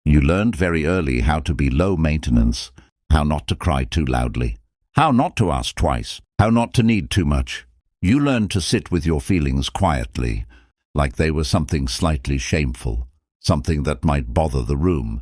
You learned very early how to be low maintenance, how not to cry too loudly, how not to ask twice, how not to need too much. You learned to sit with your feelings quietly, like they were something slightly shameful, something that might bother the room,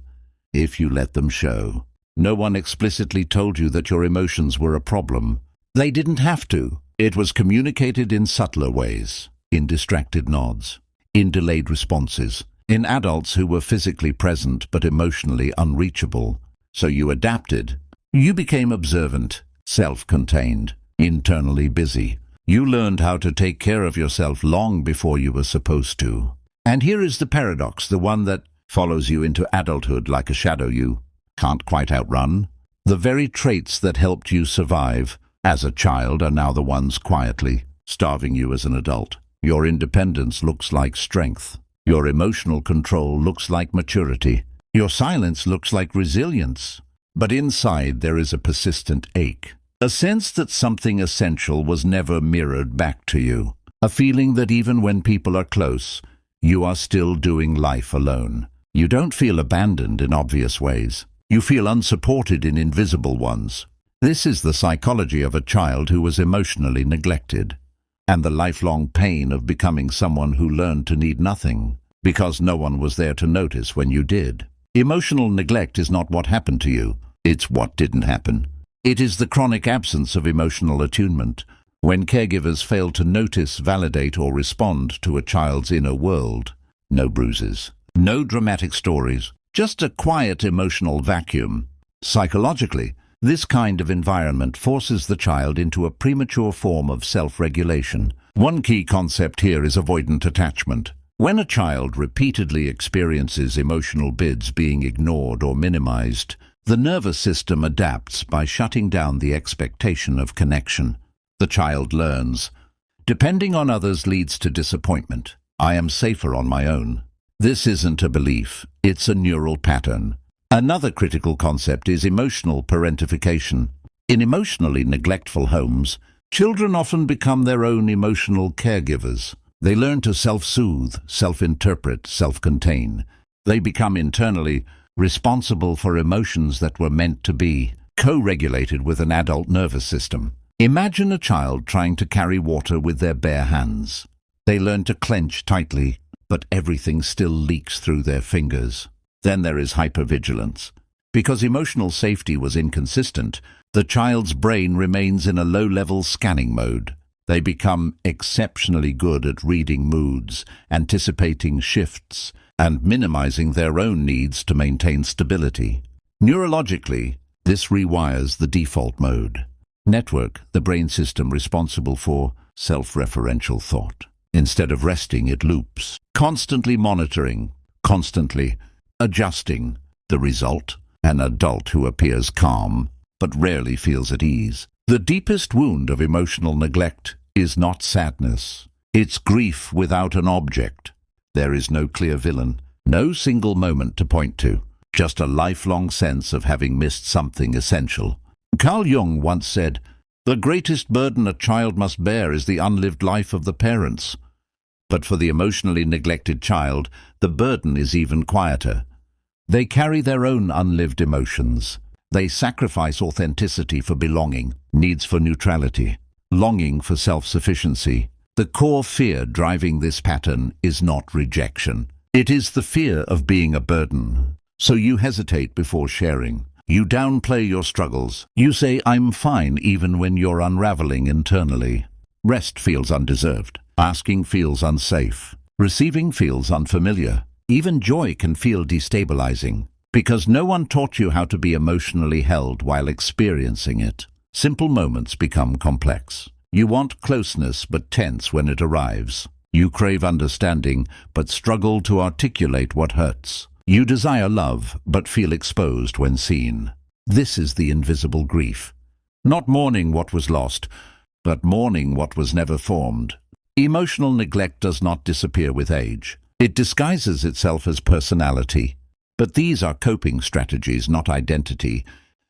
if you let them show. No one explicitly told you that your emotions were a problem. They didn't have to. It was communicated in subtler ways, in distracted nods, in delayed responses, in adults who were physically present but emotionally unreachable. So you adapted. You became observant, self-contained, internally busy. You learned how to take care of yourself long before you were supposed to. And here is the paradox, the one that follows you into adulthood like a shadow you can't quite outrun. The very traits that helped you survive as a child are now the ones quietly starving you as an adult. Your independence looks like strength. Your emotional control looks like maturity. Your silence looks like resilience. But inside there is a persistent ache. A sense that something essential was never mirrored back to you. A feeling that even when people are close, you are still doing life alone. You don't feel abandoned in obvious ways. You feel unsupported in invisible ones. This is the psychology of a child who was emotionally neglected, and the lifelong pain of becoming someone who learned to need nothing, because no one was there to notice when you did. Emotional neglect is not what happened to you, it's what didn't happen. It is the chronic absence of emotional attunement, when caregivers fail to notice, validate, or respond to a child's inner world. No bruises, no dramatic stories, just a quiet emotional vacuum. Psychologically, this kind of environment forces the child into a premature form of self-regulation. One key concept here is avoidant attachment. When a child repeatedly experiences emotional bids being ignored or minimized, the nervous system adapts by shutting down the expectation of connection. The child learns, depending on others leads to disappointment. I am safer on my own. This isn't a belief, it's a neural pattern. Another critical concept is emotional parentification. In emotionally neglectful homes, children often become their own emotional caregivers. They learn to self-soothe, self-interpret, self-contain. They become internally responsible for emotions that were meant to be co-regulated with an adult nervous system. Imagine a child trying to carry water with their bare hands. They learn to clench tightly, but everything still leaks through their fingers. Then there is hypervigilance. Because emotional safety was inconsistent, the child's brain remains in a low-level scanning mode. They become exceptionally good at reading moods, anticipating shifts, and minimizing their own needs to maintain stability. Neurologically, this rewires the default mode. Network, the brain system responsible for self-referential thought. Instead of resting, it loops, constantly monitoring, constantly adjusting. The result? An adult who appears calm, but rarely feels at ease. The deepest wound of emotional neglect is not sadness. It's grief without an object. There is no clear villain, no single moment to point to, just a lifelong sense of having missed something essential. Carl Jung once said, "The greatest burden a child must bear is the unlived life of the parents." But for the emotionally neglected child, the burden is even quieter. They carry their own unlived emotions. They sacrifice authenticity for belonging, needs for neutrality, longing for self-sufficiency. The core fear driving this pattern is not rejection. It is the fear of being a burden. So you hesitate before sharing. You downplay your struggles. You say, "I'm fine," even when you're unraveling internally. Rest feels undeserved. Asking feels unsafe. Receiving feels unfamiliar. Even joy can feel destabilizing, because no one taught you how to be emotionally held while experiencing it. Simple moments become complex. You want closeness but tense when it arrives. You crave understanding but struggle to articulate what hurts. You desire love but feel exposed when seen. This is the invisible grief. Not mourning what was lost, but mourning what was never formed. Emotional neglect does not disappear with age. It disguises itself as personality. But these are coping strategies, not identity.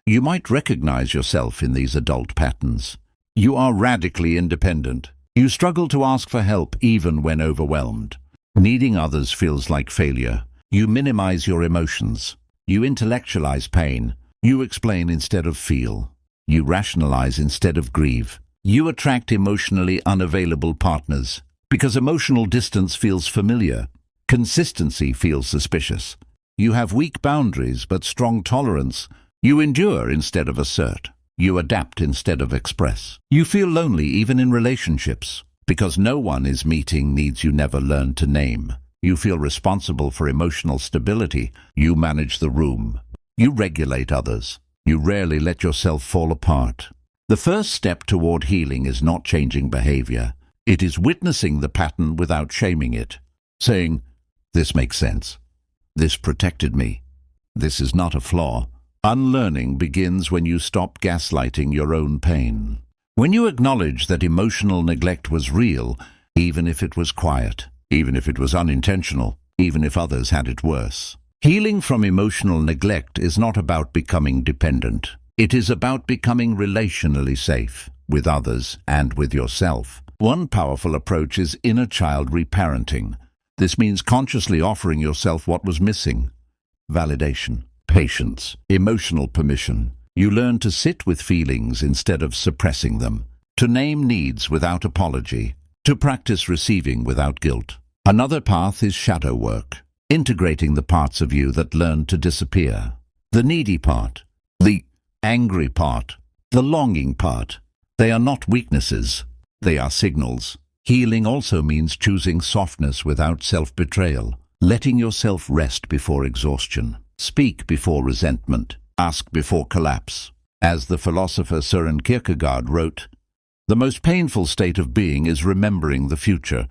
You might recognize yourself in these adult patterns. You are radically independent. You struggle to ask for help even when overwhelmed. Needing others feels like failure. You minimize your emotions. You intellectualize pain. You explain instead of feel. You rationalize instead of grieve. You attract emotionally unavailable partners because emotional distance feels familiar. Consistency feels suspicious. You have weak boundaries but strong tolerance. You endure instead of assert. You adapt instead of express. You feel lonely even in relationships because no one is meeting needs you never learned to name. You feel responsible for emotional stability. You manage the room. You regulate others. You rarely let yourself fall apart. The first step toward healing is not changing behavior. It is witnessing the pattern without shaming it. Saying, "This makes sense. This protected me. This is not a flaw." Unlearning begins when you stop gaslighting your own pain. When you acknowledge that emotional neglect was real, even if it was quiet, even if it was unintentional, even if others had it worse. Healing from emotional neglect is not about becoming dependent. It is about becoming relationally safe with others and with yourself. One powerful approach is inner child reparenting. This means consciously offering yourself what was missing: validation, patience, emotional permission. You learn to sit with feelings instead of suppressing them, to name needs without apology, to practice receiving without guilt. Another path is shadow work, integrating the parts of you that learn to disappear. The needy part, the angry part, the longing part. They are not weaknesses, they are signals. Healing also means choosing softness without self-betrayal, letting yourself rest before exhaustion, speak before resentment, ask before collapse. As the philosopher Søren Kierkegaard wrote, "The most painful state of being is remembering the future,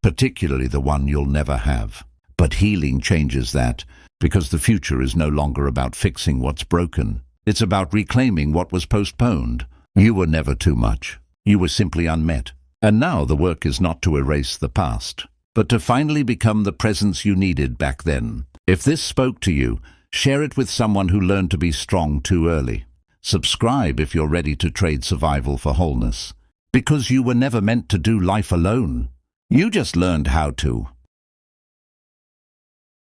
particularly the one you'll never have." But healing changes that, because the future is no longer about fixing what's broken. It's about reclaiming what was postponed. You were never too much. You were simply unmet. And now the work is not to erase the past, but to finally become the presence you needed back then. If this spoke to you, share it with someone who learned to be strong too early. Subscribe if you're ready to trade survival for wholeness. Because you were never meant to do life alone. You just learned how to.